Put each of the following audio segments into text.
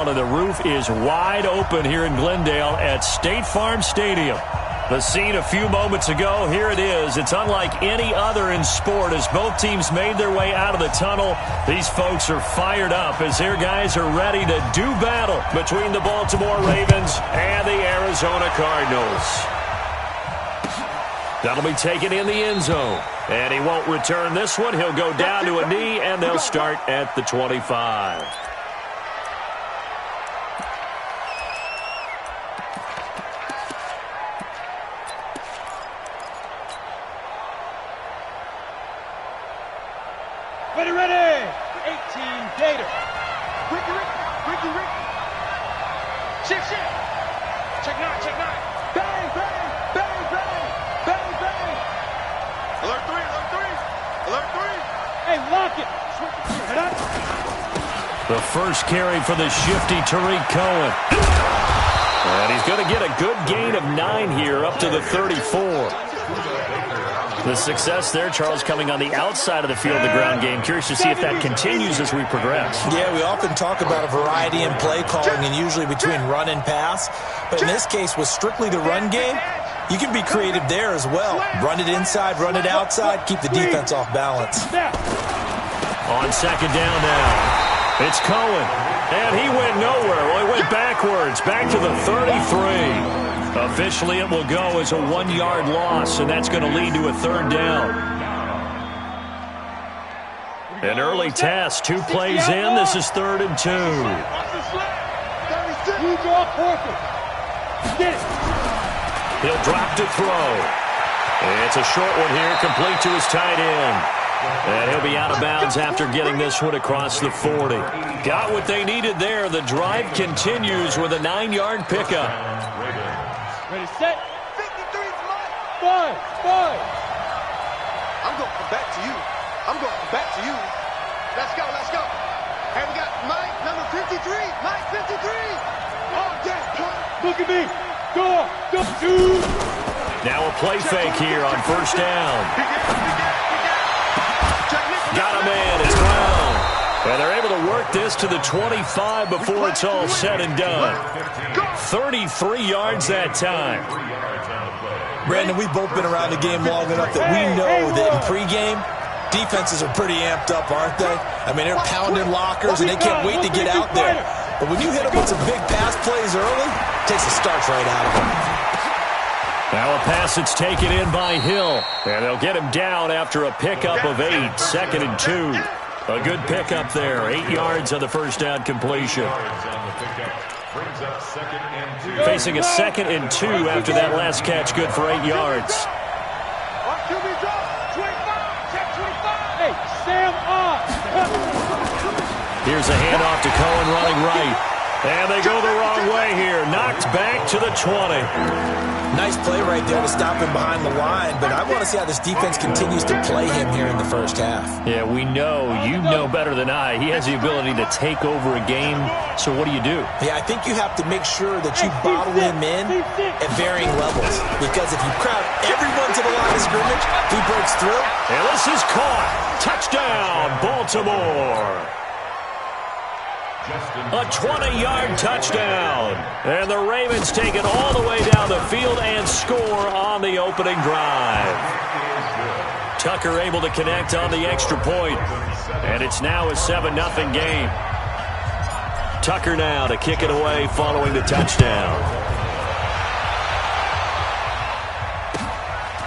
The roof is wide open here in Glendale at State Farm Stadium. The scene a few moments ago, here it is. It's unlike any other in sport as both teams made their way out of the tunnel. These folks are fired up as their guys are ready to do battle between the Baltimore Ravens and the Arizona Cardinals. That'll be taken in the end zone. And he won't return this one. He'll go down to a knee, and they'll start at the 25. Ready. 18 Gator. Ricky. Shift. Check nine. Bang. Alert three. Hey, lock it. Head up. The first carry for the shifty Tariq Cohen. And he's going to get a good gain of 9 here up to the 34. The success there, Charles, coming on the outside of the field, the ground game. Curious to see if that continues as we progress. Yeah, we often talk about a variety in play calling and usually between run and pass. But in this case, with strictly the run game, you can be creative there as well. Run it inside, run it outside, keep the defense off balance. On second down now, it's Cohen. And he went nowhere. Well, he went backwards, back to the 33. Officially, it will go as a 1-yard loss, and that's going to lead to a third down. An early test, 2 plays in. This is 3rd and 2. He'll drop to throw. It's a short one here, complete to his tight end. And he'll be out of bounds after getting this one across the 40. Got what they needed there. The drive continues with a 9-yard pickup. Ready, set. 53's mine. 5. I'm going back to you. Let's go. And we got Mike, number 53. Mike, 53. Oh, yeah. Look at me. Go. Now a play fake here on first down. Got a man. It's Brown. And they're able to work this to the 25 before it's all said and done. 33 yards that time. Brandon, we've both been around the game long enough that we know that in pregame, defenses are pretty amped up, aren't they? I mean, they're pounding lockers, and they can't wait to get out there. But when you hit them with some big pass plays early, it takes the starch right out of them. Now a pass that's taken in by Hill. And they'll get him down after a pickup of 8, 2nd and 2. A good pickup there, 8 yards on the first down completion. Facing a 2nd and 2 after that last catch, good for 8 yards. Hey, Sam on. Here's a handoff to Cohen running right. And they go the wrong way here. Knocked back to the 20. Nice play right there to stop him behind the line, but I want to see how this defense continues to play him here in the first half. Yeah, we know. You know better than I. He has the ability to take over a game, so what do you do? Yeah, I think you have to make sure that you bottle him in at varying levels, because if you crowd everyone to the line of scrimmage, he breaks through. And this is caught. Touchdown, Baltimore. A 20-yard touchdown. And the Ravens take it all the way down the field and score on the opening drive. Tucker able to connect on the extra point. And it's now a 7-0 game. Tucker now to kick it away following the touchdown.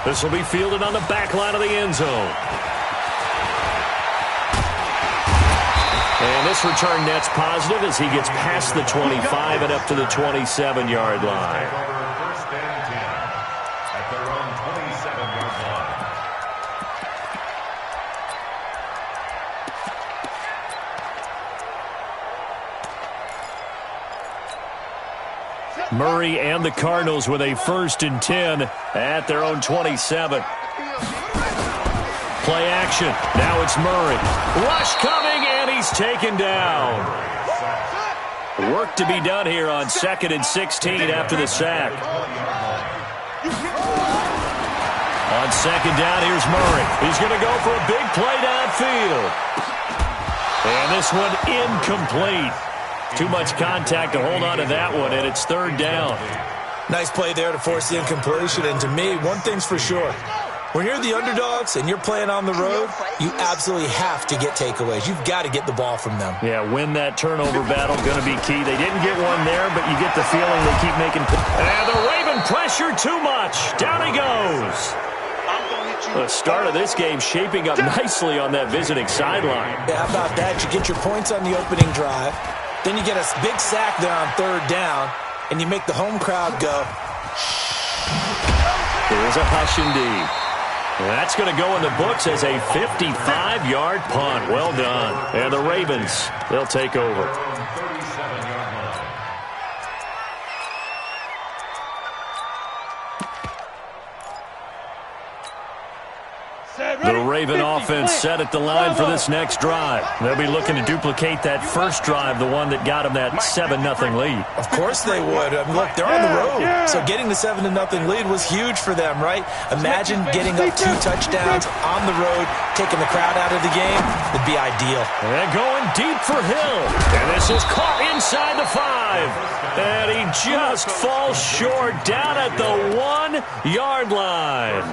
This will be fielded on the back line of the end zone. And this return net's positive as he gets past the 25 and up to the 27-yard line. Murray and the Cardinals with a 1st and 10 at their own 27. Play action. Now it's Murray. Rush coming, and he's taken down. Work to be done here on 2nd and 16 after the sack. On 2nd down, here's Murray. He's going to go for a big play downfield. And this one incomplete. Too much contact to hold on to that one, and it's third down. Nice play there to force the incompletion. And to me, one thing's for sure. When you're the underdogs and you're playing on the road, you absolutely have to get takeaways. You've got to get the ball from them. Yeah, win that turnover battle, going to be key. They didn't get one there, but you get the feeling they keep making. And the Raven pressure too much. Down he goes. The start of this game shaping up nicely on that visiting sideline. Yeah, how about that? You get your points on the opening drive. Then you get a big sack there on third down, and you make the home crowd go. There's a hush indeed. That's going to go in the books as a 55-yard punt. Well done. And the Ravens, they'll take over. The Raven offense set at the line for this next drive. They'll be looking to duplicate that first drive, the one that got them that 7-0 lead. Of course they would. I mean, look, they're on the road. So getting the 7-0 lead was huge for them, right? Imagine getting up 2 touchdowns on the road, taking the crowd out of the game. It'd be ideal. And going deep for Hill. And this is caught inside the 5. And he just falls short down at the 1-yard line.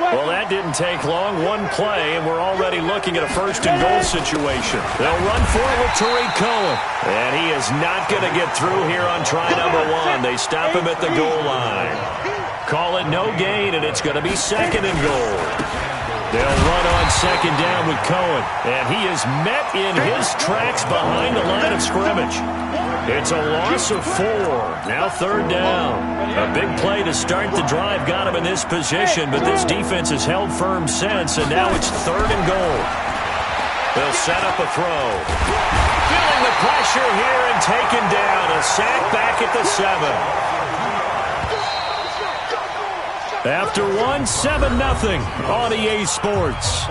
Well, that didn't take long. One play, and we're already looking at a first-and-goal situation. They'll run for it with Tariq Cohen. And he is not going to get through here on try number 1. They stop him at the goal line. Call it no gain, and it's going to be second and goal. They'll run on second down with Cohen. And he is met in his tracks behind the line of scrimmage. It's a loss of 4. Now third down. A big play to start the drive got him in this position, but this defense has held firm since, and now it's third and goal. They'll set up a throw. Feeling the pressure here and taken down. A sack back at the 7. After 1, 7-0 on EA Sports.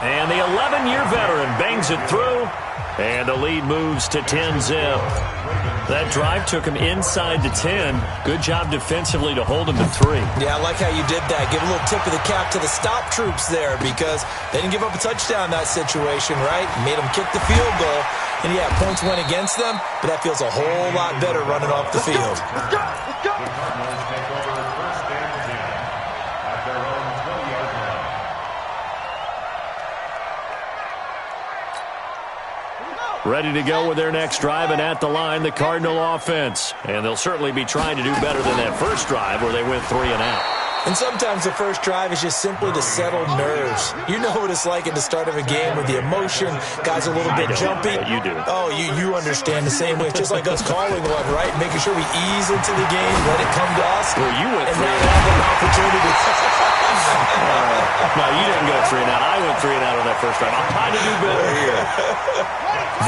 And the 11-year veteran bangs it through, and the lead moves to 10-zip. That drive took him inside the 10. Good job defensively to hold him to 3. Yeah, I like how you did that. Give a little tip of the cap to the stop troops there because they didn't give up a touchdown in that situation, right? Made them kick the field goal. And, yeah, points went against them, but that feels a whole lot better running off the field. Let's go! Let's go! Ready to go with their next drive, and at the line, the Cardinal offense. And they'll certainly be trying to do better than that first drive where they went 3 and out. And sometimes the first drive is just simply to settle nerves. You know what it's like at the start of a game with the emotion. Guys a little bit jumpy. You do. Oh, you understand the same way. It's just like us calling one, right? Making sure we ease into the game, let it come to us. Well, you went 3 and now and have an opportunity. No, you didn't go 3 and out. I went 3 and out on that first drive. I'm trying to do better here.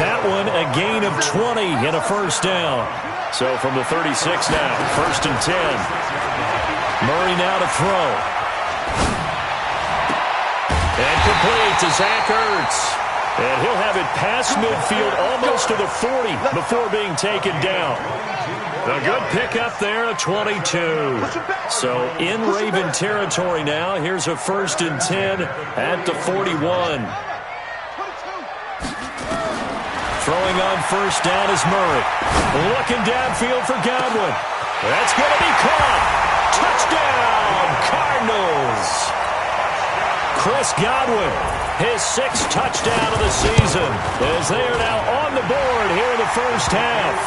That one, a gain of 20 and a first down. So from the 36 now, first and 10. Murray now to throw. And complete to Zach Ertz. And he'll have it past midfield almost to the 40 before being taken down. A good pickup there, a 22. So in Raven territory now. Here's a first and 10 at the 41. Throwing on first down is Murray. Looking downfield for Godwin. That's going to be caught. Touchdown, Cardinals. Chris Godwin, his 6th touchdown of the season, as they are now on the board here in the first half.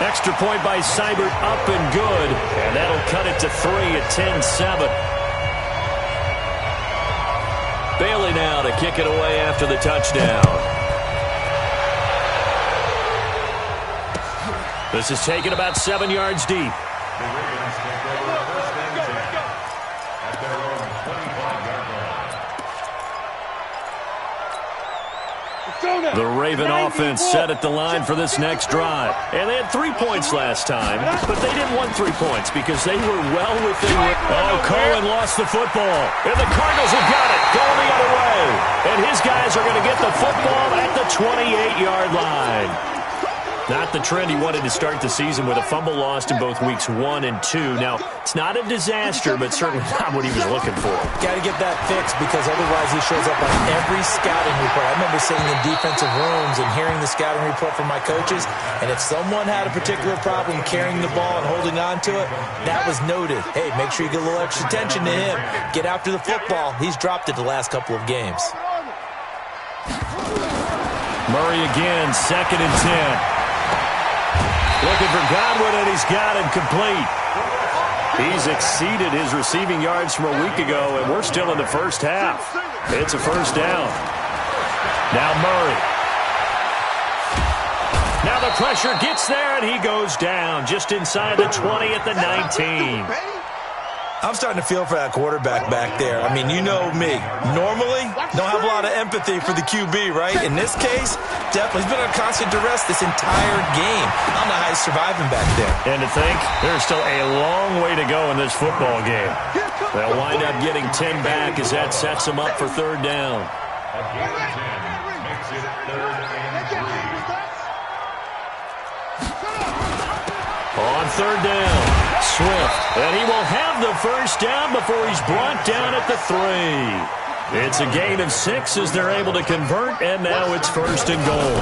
Extra point by Seibert, up and good, and that'll cut it to 3 at 10-7. Bailey now to kick it away after the touchdown. This is taken about 7 yards deep. The Raven offense set at the line for this next drive. And they had 3 points last time, but they didn't want 3 points because they were well within. Oh, Cohen lost the football. And the Cardinals have got it, going the other way. And his guys are going to get the football at the 28-yard line. Not the trend he wanted to start the season with a fumble lost in both weeks 1 and 2. Now, it's not a disaster, but certainly not what he was looking for. Got to get that fixed because otherwise he shows up on every scouting report. I remember sitting in defensive rooms and hearing the scouting report from my coaches, and if someone had a particular problem carrying the ball and holding on to it, that was noted. Hey, make sure you get a little extra attention to him. Get after the football. He's dropped it the last couple of games. Murray again, 2nd and 10. Looking for Godwin, and he's got him complete. He's exceeded his receiving yards from a week ago, and we're still in the first half. It's a first down. Now Murray. Now the pressure gets there, and he goes down just inside the 20 at the 19. I'm starting to feel for that quarterback back there. I mean, you know me. Normally, don't have a lot of empathy for the QB, right? In this case, definitely. He's been under constant duress this entire game. I don't know how he's surviving back there. And to think, there's still a long way to go in this football game. They'll wind up getting 10 back as that sets them up for 3rd down. On 3rd down, Swift, and he will have the first down before he's brought down at the 3. It's a gain of 6 as they're able to convert, and now it's 1st and goal.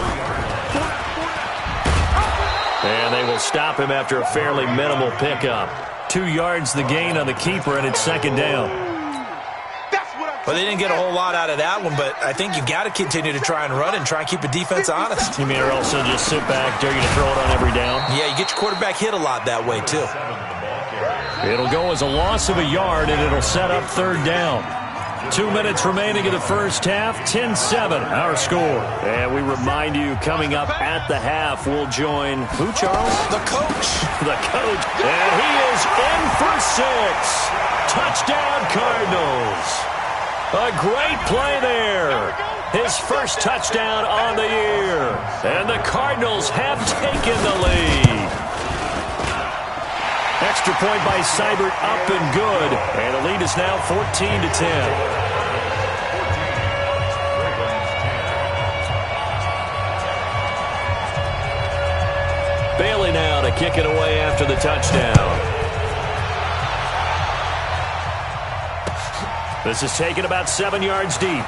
And they will stop him after a fairly minimal pickup. 2 yards the gain on the keeper, and it's 2nd down. Well, they didn't get a whole lot out of that one, but I think you got to continue to try and run and try and keep the defense honest. You mean or else they'll just sit back, dare you to throw it on every down? Yeah, you get your quarterback hit a lot that way, too. It'll go as a loss of a yard, and it'll set up 3rd down. 2 minutes remaining in the first half, 10-7, our score. And we remind you, coming up at the half, we'll join who, Charles? The coach. The coach. And he is in for 6. Touchdown, Cardinals. A great play there. His first touchdown on the year. And the Cardinals have taken the lead. Extra point by Seibert, up and good. And the lead is now 14-10. Bailey now to kick it away after the touchdown. This is taken about 7 yards deep.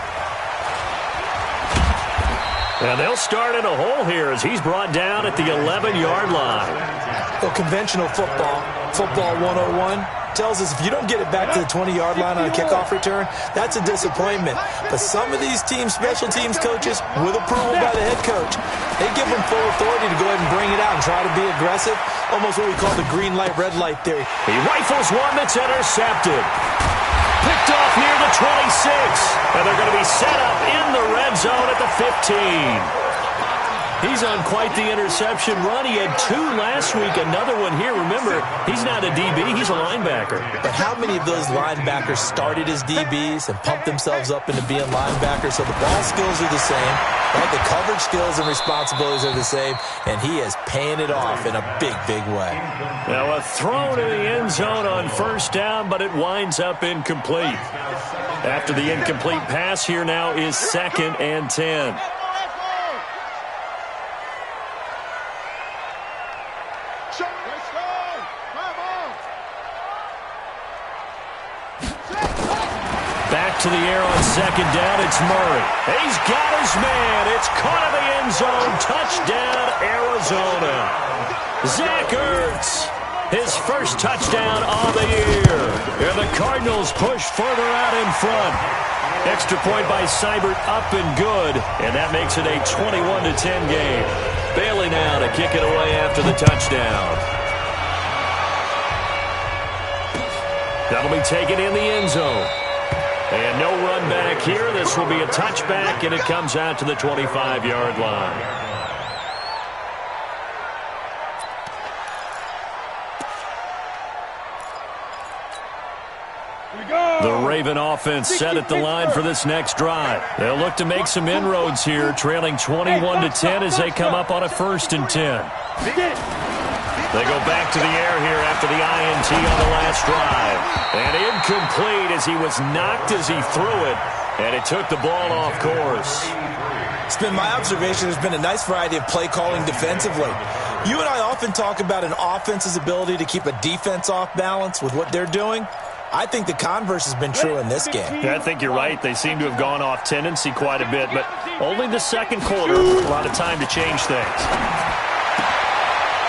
And they'll start in a hole here as he's brought down at the 11-yard line. Well, conventional football 101, tells us if you don't get it back to the 20-yard line on a kickoff return, that's a disappointment. But some of these teams, special teams coaches, with approval by the head coach, they give them full authority to go ahead and bring it out and try to be aggressive, almost what we call the green light, red light theory. He rifles one that's intercepted. Picked off near the 26, and they're going to be set up in the red zone at the 15. He's on quite the interception run. He had 2 last week, another one here. Remember, he's not a DB, he's a linebacker. But how many of those linebackers started as DBs and pumped themselves up into being linebackers? So the ball skills are the same, right? The coverage skills and responsibilities are the same, and he is paying it off in a big, big way. Now a throw to the end zone on first down, but it winds up incomplete. After the incomplete pass, here now is 2nd and 10. Back to the air on 2nd down, it's Murray. He's got his man. It's caught in the end zone. Touchdown, Arizona. Zach Ertz, his first touchdown of the year. And the Cardinals push further out in front. Extra point by Seibert, up and good. And that makes it a 21-10 game. Bailey now to kick it away after the touchdown. That'll be taken in the end zone. And no run back here. This will be a touchback, and it comes out to the 25-yard line. The Raven offense set at the line for this next drive. They'll look to make some inroads here, trailing 21-10 as they come up on a 1st and 10. They go back to the air here after the INT on the last drive. And incomplete as he was knocked as he threw it. And it took the ball off course. It's been my observation there's been a nice variety of play calling defensively. You and I often talk about an offense's ability to keep a defense off balance with what they're doing. I think the converse has been true in this game. Yeah, I think you're right. They seem to have gone off tendency quite a bit, but only the second quarter, a lot of time to change things.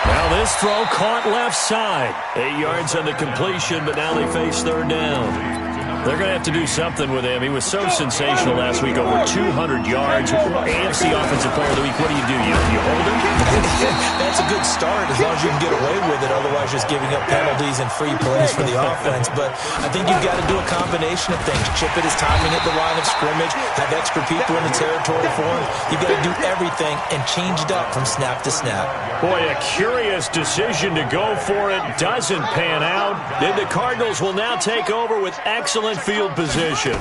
Now this throw caught left side. 8 yards on the completion, but now they face third down. They're going to have to do something with him. He was so sensational last week, over 200 yards. AFC Offensive Player of the Week. What do? You hold him? That's a good start as long as you can get away with it. Otherwise, just giving up penalties and free plays for the offense. But I think you've got to do a combination of things. Chip it his timing at the line of scrimmage. Have extra people in the territory for him. You've got to do everything and change it up from snap to snap. Boy, a curious decision to go for it. Doesn't pan out. Then the Cardinals will now take over with excellent field position.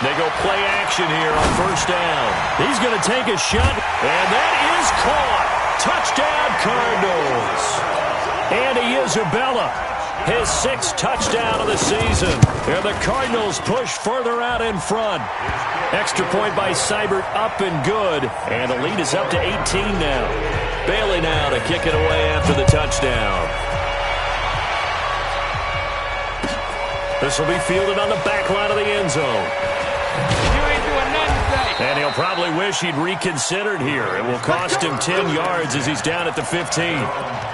They go play action here on first down. He's going to take a shot, and that is caught. Touchdown, Cardinals. Andy Isabella, his 6th touchdown of the season. And the Cardinals push further out in front. Extra point by Seibert, up and good. And the lead is up to 18 now. Bailey now to kick it away after the touchdown. This will be fielded on the back line of the end zone. You ain't doing nothing today. And he'll probably wish he'd reconsidered here. It will cost him 10 yards as he's down at the 15.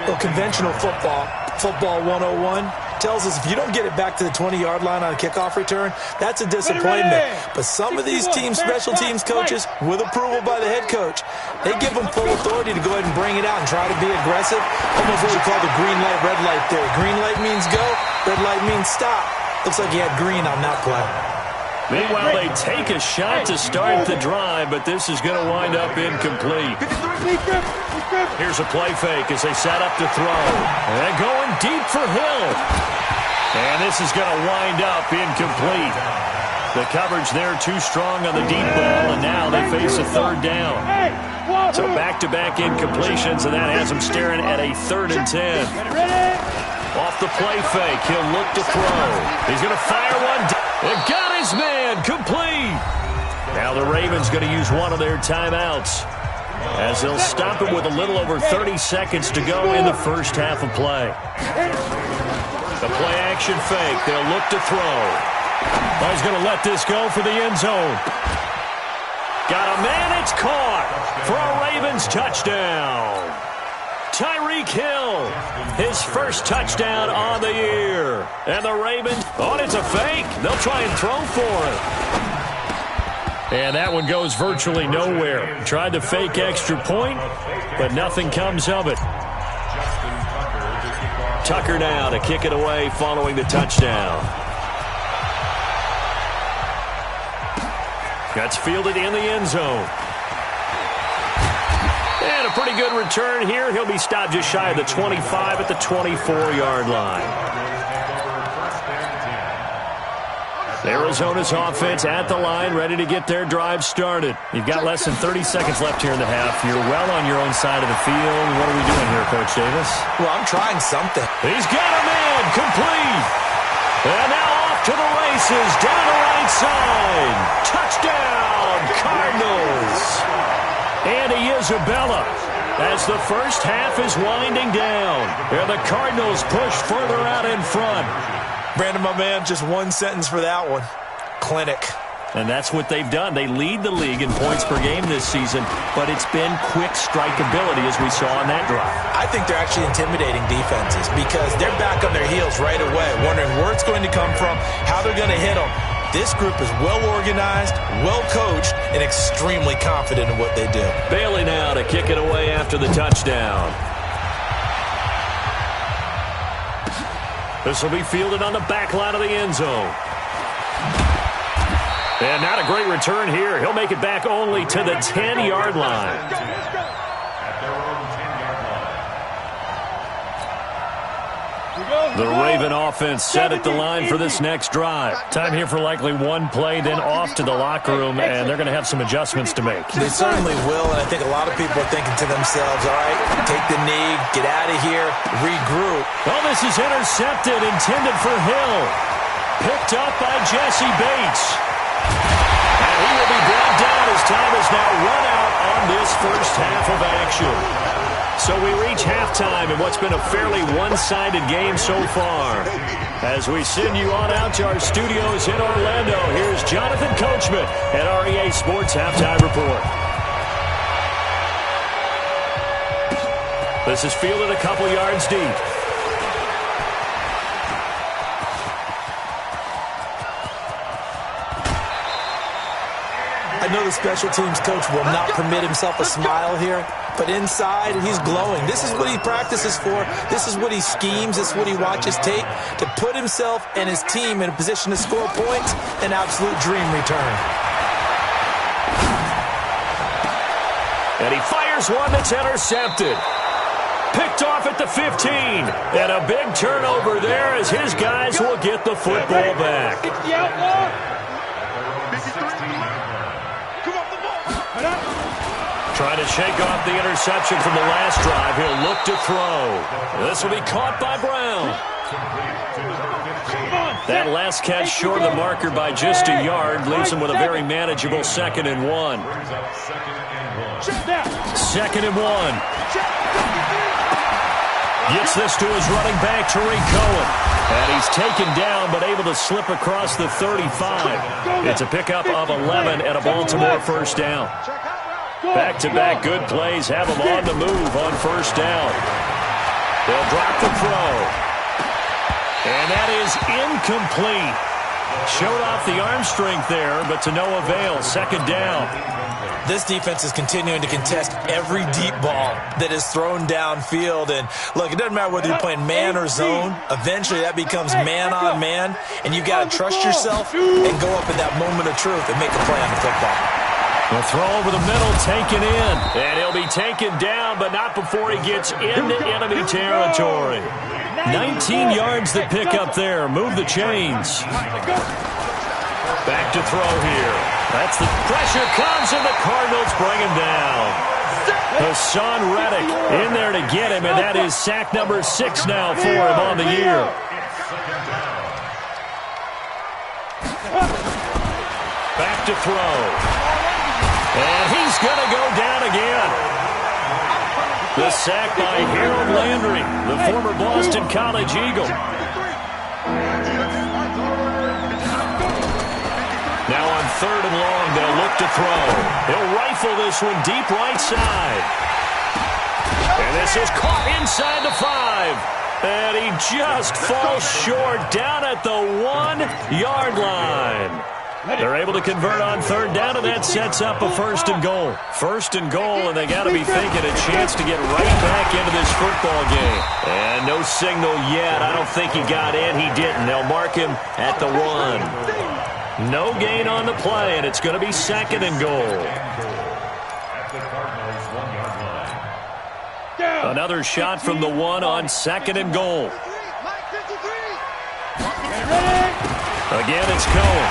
Well, conventional football 101, tells us if you don't get it back to the 20-yard line on a kickoff return, that's a disappointment. But some of these teams, special teams coaches, with approval by the head coach, they give them full authority to go ahead and bring it out and try to be aggressive. Almost what we call the green light, red light theory. Green light means go, red light means stop. Looks like he had green on that play. Meanwhile, they take a shot to start the drive, but this is going to wind up incomplete. Here's a play fake as they set up to throw. And going deep for Hill. And this is going to wind up incomplete. The coverage there too strong on the deep ball, and now they face a third down. So back-to-back incompletions, and that has them staring at a 3rd and 10. Off the play fake, he'll look to throw. He's going to fire one. It got his man, complete. Now the Ravens going to use one of their timeouts as they'll stop it with a little over 30 seconds to go in the first half of play. The play action fake, they'll look to throw. He's going to let this go for the end zone. Got a man, it's caught for a Ravens touchdown. Tyreek Hill, his first touchdown on the year. And the Ravens, it's a fake. They'll try and throw for it. And that one goes virtually nowhere. Tried to fake extra point, but nothing comes of it. Tucker now to kick it away following the touchdown. That's fielded in the end zone. And a pretty good return here. He'll be stopped just shy of the 25 at the 24-yard line. Arizona's offense at the line, ready to get their drive started. You've got less than 30 seconds left here in the half. You're well on your own side of the field. What are we doing here, Coach Davis? Well, I'm trying something. He's got a man, complete. And now off to the races, down the right side. Touchdown, Cardinals. Andy Isabella as the first half is winding down. And the Cardinals push further out in front. Brandon, my man, just one sentence for that one. Clinic. And that's what they've done. They lead the league in points per game this season, but it's been quick strike ability as we saw on that drive. I think they're actually intimidating defenses because they're back on their heels right away, wondering where it's going to come from, how they're going to hit them. This group is well-organized, well-coached, and extremely confident in what they do. Bailey now to kick it away after the touchdown. This will be fielded on the back line of the end zone. And not a great return here. He'll make it back only to the 10-yard line. The Raven offense set at the line for this next drive. Time here for likely one play, then off to the locker room, and they're going to have some adjustments to make. They certainly will, and I think a lot of people are thinking to themselves, all right, take the knee, get out of here, regroup. Oh, this is intercepted, intended for Hill. Picked up by Jesse Bates. And he will be brought down as time is now run out on this first half of action. So we reach halftime in what's been a fairly one-sided game so far. As we send you on out to our studios in Orlando, here's Jonathan Coachman at REA Sports Halftime Report. This is fielded a couple yards deep. I know the special teams coach will not permit himself a smile here, but inside, he's glowing. This is what he practices for. This is what he schemes. This is what he watches tape to put himself and his team in a position to score points. An absolute dream return. And he fires one that's intercepted. Picked off at the 15. And a big turnover there as his guys will get the football back. It's the outlaw. Trying to shake off the interception from the last drive. He'll look to throw. This will be caught by Brown. That last catch short of the marker by just a yard leaves him with a very manageable 2nd and 1. 2nd and 1. Gets this to his running back, Tariq Cohen. And he's taken down but able to slip across the 35. It's a pickup of 11 and a Baltimore first down. Back-to-back good plays have him on the move on first down. They'll drop the throw. And that is incomplete. Showed off the arm strength there, but to no avail. 2nd down. This defense is continuing to contest every deep ball that is thrown downfield. And, look, it doesn't matter whether you're playing man or zone. Eventually, that becomes man-on-man. And you've got to trust yourself and go up in that moment of truth and make a play on the football. The throw over the middle taken in. And he'll be taken down, but not before he gets into enemy territory. 19 yards to pick up there. Move the chains. Back to throw here. That's the pressure comes, and the Cardinals bring him down. Hassan Reddick in there to get him, and that is sack number 6 now for him on the year. Back to throw. And he's going to go down again. The sack by Harold Landry, the former Boston College Eagle. Now on 3rd and long, they'll look to throw. He'll rifle this one deep right side. And this is caught inside the 5. And he just falls short down at the 1-yard line. They're able to convert on 3rd down, and that sets up a 1st and goal. 1st and goal, and they got to be thinking a chance to get right back into this football game. And no signal yet. I don't think he got in. He didn't. They'll mark him at the 1. No gain on the play, and it's going to be 2nd and goal. Another shot from the 1 on 2nd and goal. Again, it's Cohen.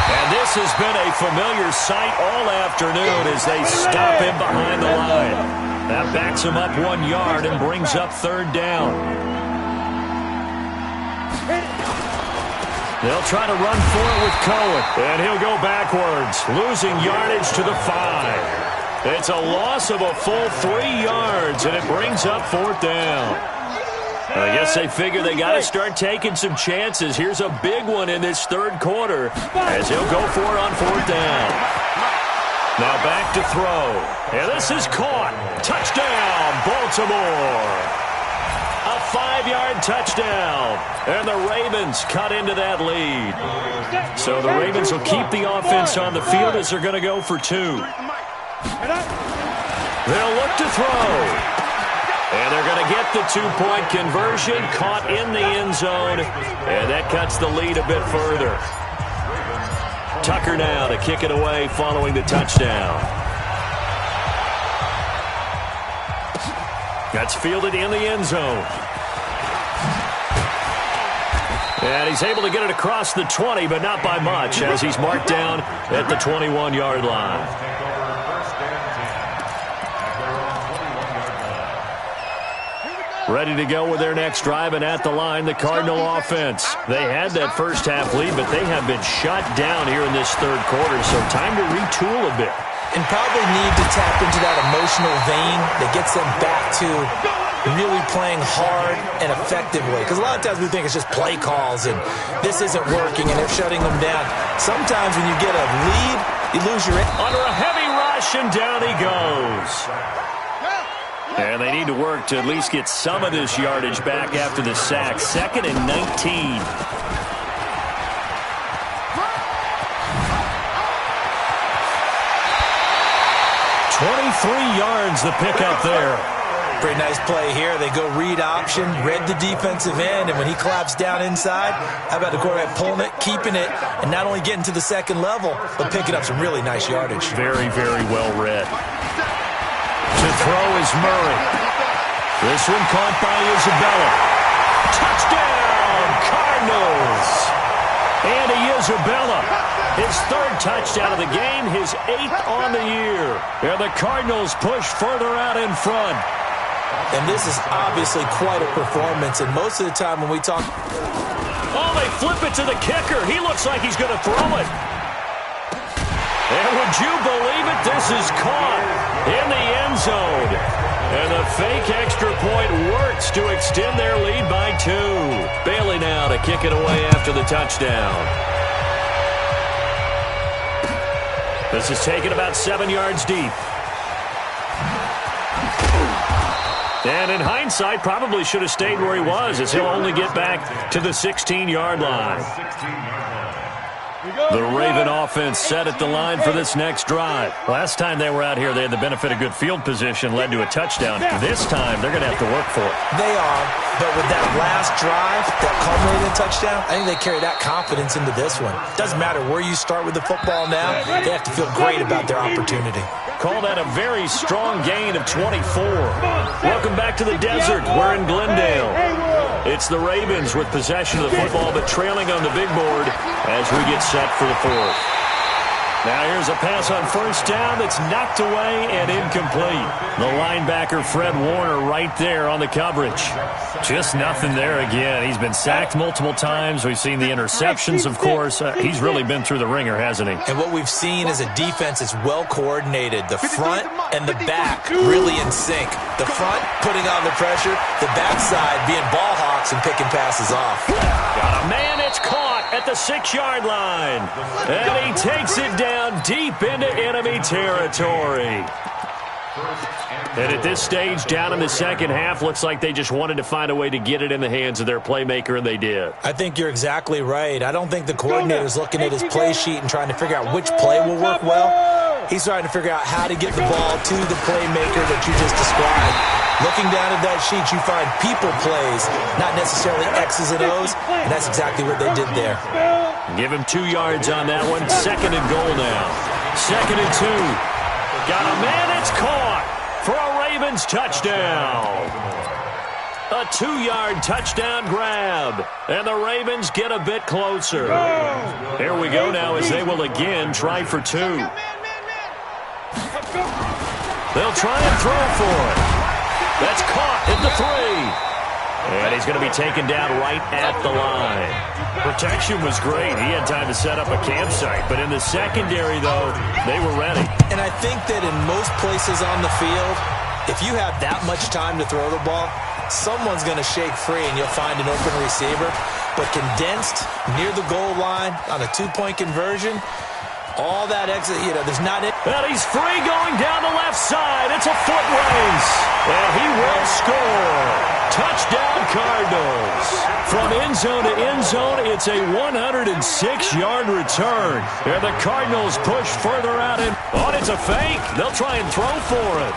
And this has been a familiar sight all afternoon as they stop him behind the line. That backs him up 1 yard and brings up 3rd down. They'll try to run for it with Cohen, and he'll go backwards, losing yardage to the 5. It's a loss of a full 3 yards, and it brings up 4th down. I guess they figure they got to start taking some chances. Here's a big one in this 3rd quarter as he'll go for it on 4th down. Now back to throw. And this is caught. Touchdown, Baltimore. A 5-yard touchdown. And the Ravens cut into that lead. So the Ravens will keep the offense on the field as they're going to go for 2. They'll look to throw. And they're going to get the 2-point conversion, caught in the end zone, and that cuts the lead a bit further. Tucker now to kick it away following the touchdown. That's fielded in the end zone. And he's able to get it across the 20, but not by much, as he's marked down at the 21-yard line. Ready to go with their next drive, and at the line, the Cardinal offense. They had that first half lead, but they have been shut down here in this third quarter, so time to retool a bit. And probably need to tap into that emotional vein that gets them back to really playing hard and effectively. Because a lot of times we think it's just play calls and this isn't working and they're shutting them down. Sometimes when you get a lead, you lose your... Under a heavy rush, and down he goes. And they need to work to at least get some of this yardage back after the sack. 2nd and 19. 23 yards the pickup there. Pretty nice play here. They go read option, read the defensive end, and when he claps down inside, how about the quarterback pulling it, keeping it, and not only getting to the second level, but picking up some really nice yardage. Very, very well read. To throw is Murray. This one caught by Isabella. Touchdown, Cardinals! Andy Isabella, his 3rd touchdown of the game, his 8th on the year. And the Cardinals push further out in front. And this is obviously quite a performance, and most of the time when we talk... Oh, they flip it to the kicker. He looks like he's going to throw it. And would you believe it? This is caught in the end zone. And the fake extra point works to extend their lead by 2. Bailey now to kick it away after the touchdown. This is taken about 7 yards deep. And in hindsight, probably should have stayed where he was, as he'll only get back to the 16-yard line. The Raven offense set at the line for this next drive. Last time they were out here, they had the benefit of good field position, led to a touchdown. This time, they're going to have to work for it. They are, but with that last drive that culminated in a touchdown, I think they carry that confidence into this one. Doesn't matter where you start with the football now, they have to feel great about their opportunity. Call that a very strong gain of 24. Welcome back to the desert. We're in Glendale. It's the Ravens with possession of the football, but trailing on the big board as we get set for the 4th. Now here's a pass on first down that's knocked away and incomplete. The linebacker, Fred Warner, right there on the coverage. Just nothing there again. He's been sacked multiple times. We've seen the interceptions, of course. He's really been through the ringer, hasn't he? And what we've seen is a defense that's well coordinated. The front and the back really in sync. The front putting on the pressure, the backside being ball hawks and picking passes off. Got a man, it's caught at the 6-yard line. And he takes it down deep into enemy territory. And at this stage, down in the second half, looks like they just wanted to find a way to get it in the hands of their playmaker, and they did. I think you're exactly right. I don't think the coordinator's looking at his play sheet and trying to figure out which play will work well. He's trying to figure out how to get the ball to the playmaker that you just described. Looking down at that sheet, you find people plays, not necessarily X's and O's, and that's exactly what they did there. Give him 2 yards on that one. 2nd and goal now. 2nd and 2. Got a man, it's caught for a Ravens touchdown. A 2-yard touchdown grab. And the Ravens get a bit closer. Here we go now as they will again try for 2. They'll try and throw for it. That's caught at the 3. And he's going to be taken down right at the line. Protection was great. He had time to set up a campsite. But in the secondary, though, they were ready. And I think that in most places on the field, if you have that much time to throw the ball, someone's going to shake free and you'll find an open receiver. But condensed near the goal line on a 2-point conversion, all that exit, there's not it. And he's free going down the left side. It's a foot race. And he will score. Touchdown, Cardinals. From end zone to end zone, it's a 106-yard return. And the Cardinals push further out. Oh, it's a fake. They'll try and throw for it.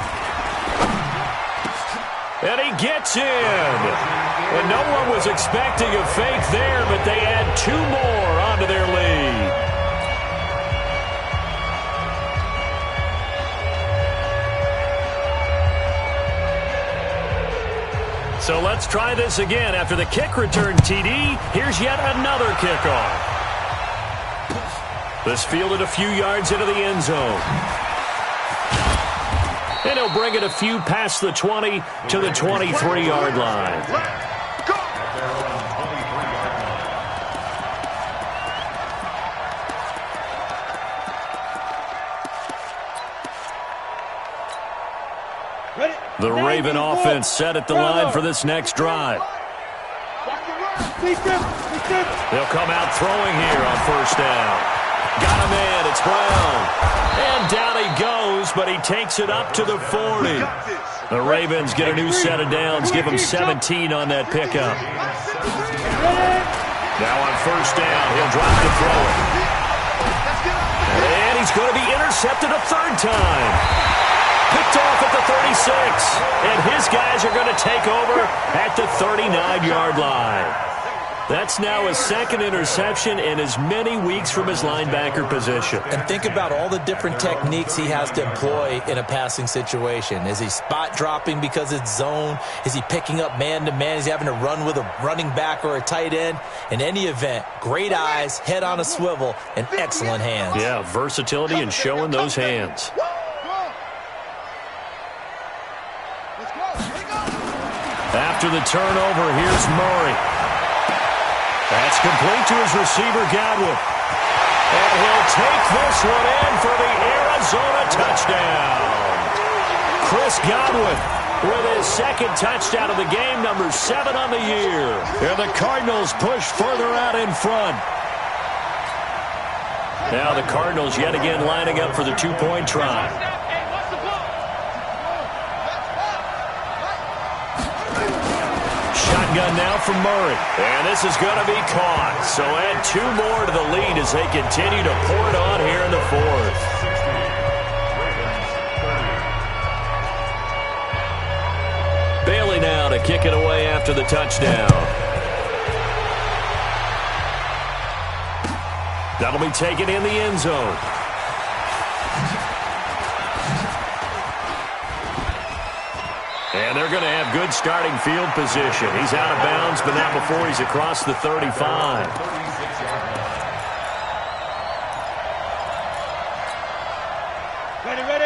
And he gets in. And no one was expecting a fake there, but they add 2 more onto their lead. So let's try this again. After the kick return TD, here's yet another kickoff. This fielded a few yards into the end zone. And he'll bring it a few past the 20 to the 23-yard line. The Raven offense set at the line for this next drive. They'll come out throwing here on first down. Got him in. It's Brown. And down he goes, but he takes it up to the 40. The Ravens get a new set of downs. Give him 17 on that pickup. Now on first down, he'll drop to throw it. And he's going to be intercepted a third time. Picked off at the 36. And his guys are going to take over at the 39-yard line. That's now his second interception in as many weeks from his linebacker position. And think about all the different techniques he has to employ in a passing situation. Is he spot dropping because it's zone? Is he picking up man-to-man? Is he having to run with a running back or a tight end? In any event, great eyes, head on a swivel, and excellent hands. Yeah, versatility and showing those hands. After the turnover, here's Murray. That's complete to his receiver, Godwin. And he'll take this one in for the Arizona touchdown. Chris Godwin with his second touchdown of the game, number 7 on the year. And the Cardinals push further out in front. Now the Cardinals yet again lining up for the two-point try. Shotgun now from Murray. And this is going to be caught. So add 2 more to the lead as they continue to pour it on here in the fourth. Bailey now to kick it away after the touchdown. That'll be taken in the end zone. And they're going to have good starting field position. He's out of bounds, but not before he's across the 35.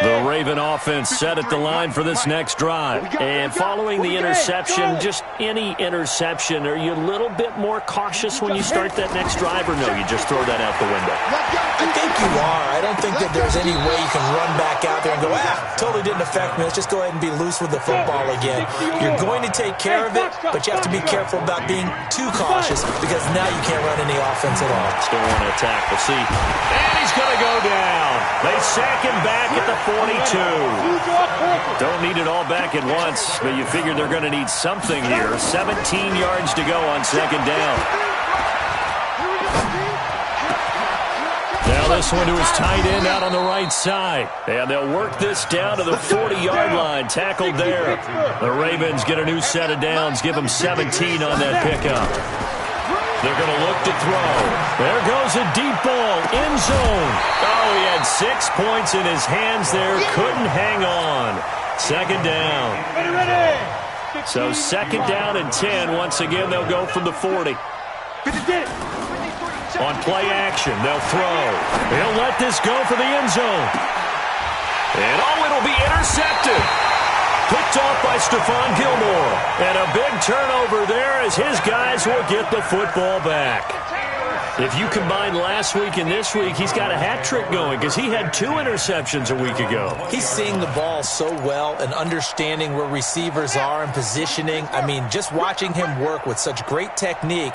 The Raven offense set at the line for this next drive. And following the interception, just any interception, are you a little bit more cautious when you start that next drive, or no, you just throw that out the window? I think you are. I don't think that there's any way you can run back out there and go, totally didn't affect me. Let's just go ahead and be loose with the football again. You're going to take care of it, but you have to be careful about being too cautious because now you can't run any offense at all. Still want to attack. We'll see. And he's going to go down. They sack him back at the 42. Don't need it all back at once, but you figure they're going to need something here. 17 yards to go on second down. Now this one to his tight end out on the right side. And they'll work this down to the 40-yard line. Tackled there. The Ravens get a new set of downs. Give them 17 on that pickup. They're going to look to throw. There goes a deep ball. End zone. Oh, he had 6 points in his hands there. Couldn't hang on. Second down. So second down and 10. Once again, they'll go from the 40. On play action, they'll throw. He'll let this go for the end zone. And it'll be intercepted. Picked off by Stephon Gilmore. And a big turnover there as his guys will get the football back. If you combine last week and this week, he's got a hat trick going because he had 2 interceptions a week ago. He's seeing the ball so well and understanding where receivers are and positioning. I mean, just watching him work with such great technique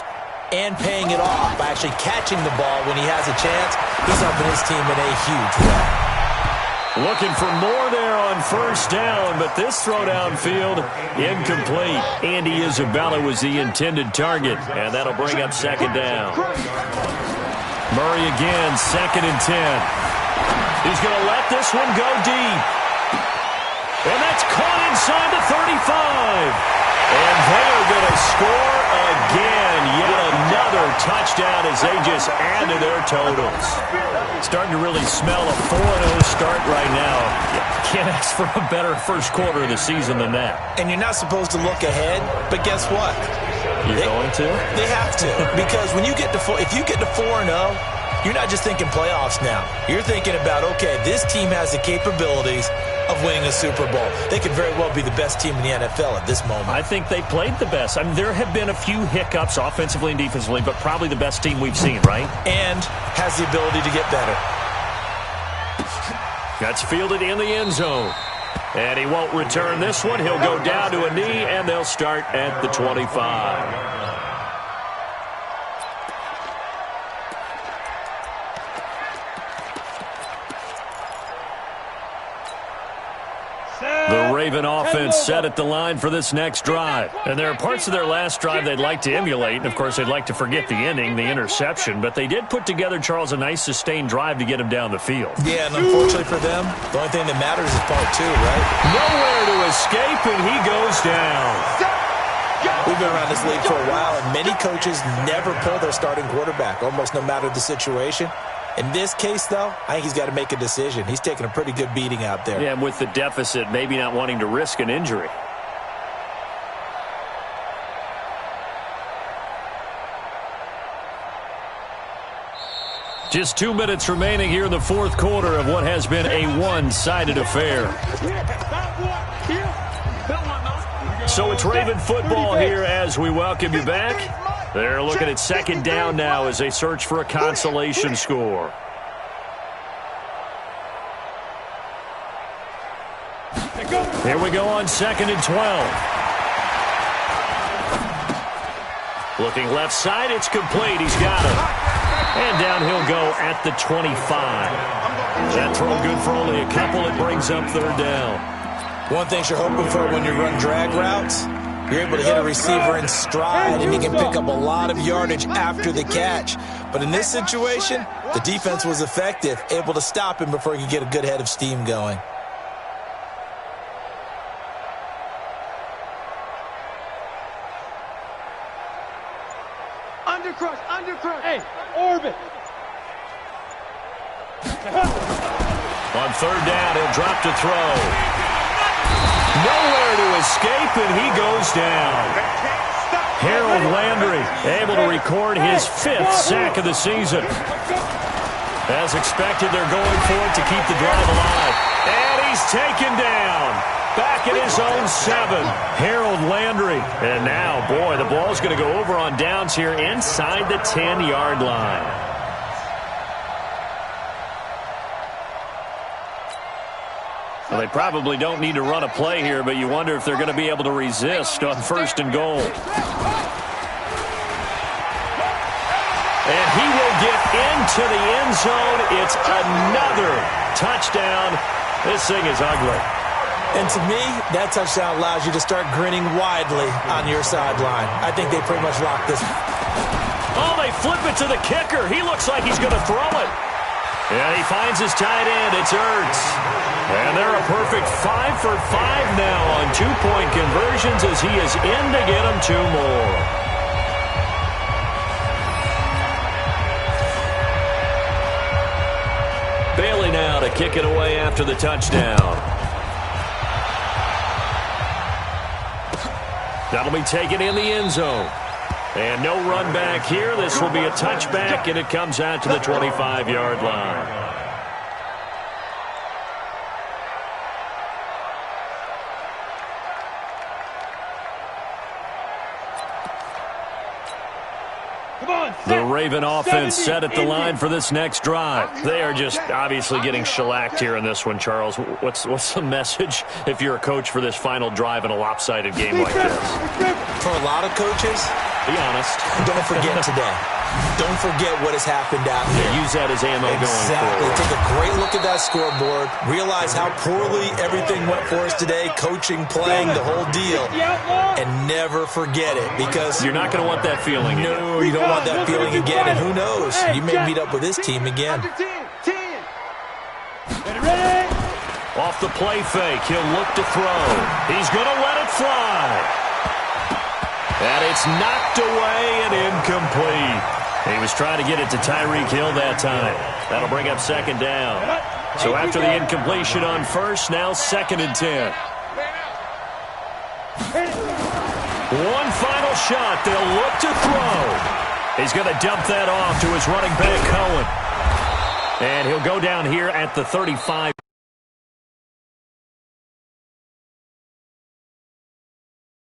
and paying it off by actually catching the ball when he has a chance, he's helping his team in a huge way. Looking for more there on first down, but this throw downfield incomplete. Andy Isabella was the intended target, and that'll bring up second down. Murray again, second and 10. He's going to let this one go deep. And that's caught inside the 35. And they are going to score again. Yet another touchdown as they just add to their totals. Starting to really smell a 4-0 start right now. You can't ask for a better first quarter of the season than that. And you're not supposed to look ahead, but guess what? You're going to? They have to. Because when you get to if you get to 4-0, you're not just thinking playoffs now. You're thinking about, okay, this team has the capabilities of winning a Super Bowl. They could very well be the best team in the NFL at this moment. I think they played the best. I mean, there have been a few hiccups offensively and defensively, but probably the best team we've seen, right? And has the ability to get better. That's fielded in the end zone. And he won't return this one. He'll go down to a knee, and they'll start at the 25. The Raven offense set at the line for this next drive. And there are parts of their last drive they'd like to emulate. And, of course, they'd like to forget the ending, the interception. But they did put together, Charles, a nice sustained drive to get him down the field. Yeah, and unfortunately for them, the only thing that matters is part 2, right? Nowhere to escape, and he goes down. We've been around this league for a while, and many coaches never pull their starting quarterback, almost no matter the situation. In this case, though, I think he's got to make a decision. He's taking a pretty good beating out there. Yeah, and with the deficit, maybe not wanting to risk an injury. Just 2 minutes remaining here in the fourth quarter of what has been a one-sided affair. So it's Raven football here as we welcome you back. They're looking at second down now as they search for a consolation score. Here we go on 2nd and 12. Looking left side, it's complete. He's got it. And down he'll go at the 25. That throw good for only a couple. It brings up third down. One thing you're hoping for when you run drag routes, you're able to hit a receiver in stride, and he can pick up a lot of yardage after the catch. But in this situation, the defense was effective, able to stop him before he could get a good head of steam going. Undercrush, undercrush. Hey, orbit. On third down, he'll drop to throw. Nowhere to escape, and he goes down. Harold Landry able to record his 5th sack of the season. As expected, they're going for it to keep the drive alive. And he's taken down. Back at his own 7. Harold Landry. And now, boy, the ball's going to go over on downs here inside the 10-yard line. Well, they probably don't need to run a play here, but you wonder if they're going to be able to resist on 1st and goal. And he will get into the end zone. It's another touchdown. This thing is ugly. And to me, that touchdown allows you to start grinning widely on your sideline. I think they pretty much locked this. Oh, they flip it to the kicker. He looks like he's going to throw it. And he finds his tight end. It's Ertz. And they're a perfect 5 for 5 now on 2-point conversions as he is in to get them 2 more. Bailey now to kick it away after the touchdown. That'll be taken in the end zone. And no run back here. This will be a touchback, and it comes out to the 25-yard line. The Raven offense set at the line for this next drive. They are just obviously getting shellacked here in this one, Charles. What's the message if you're a coach for this final drive in a lopsided game like this? For a lot of coaches, be honest. Don't forget today. Don't forget what has happened out here. Use that as ammo going forward. Take a great look at that scoreboard. Realize how poorly everything went for us today. Coaching, playing, the whole deal. And never forget it, because you're not going to want that feeling. No, you don't want that feeling again. And who knows? You may meet up with this team again. Off the play fake, he'll look to throw. He's going to let it fly. And it's knocked away and incomplete. He was trying to get it to Tyreek Hill that time. That'll bring up 2nd down. So after the incompletion on 1st, now 2nd and 10. One final shot. They'll look to throw. He's going to dump that off to his running back, Cohen. And he'll go down here at the 35.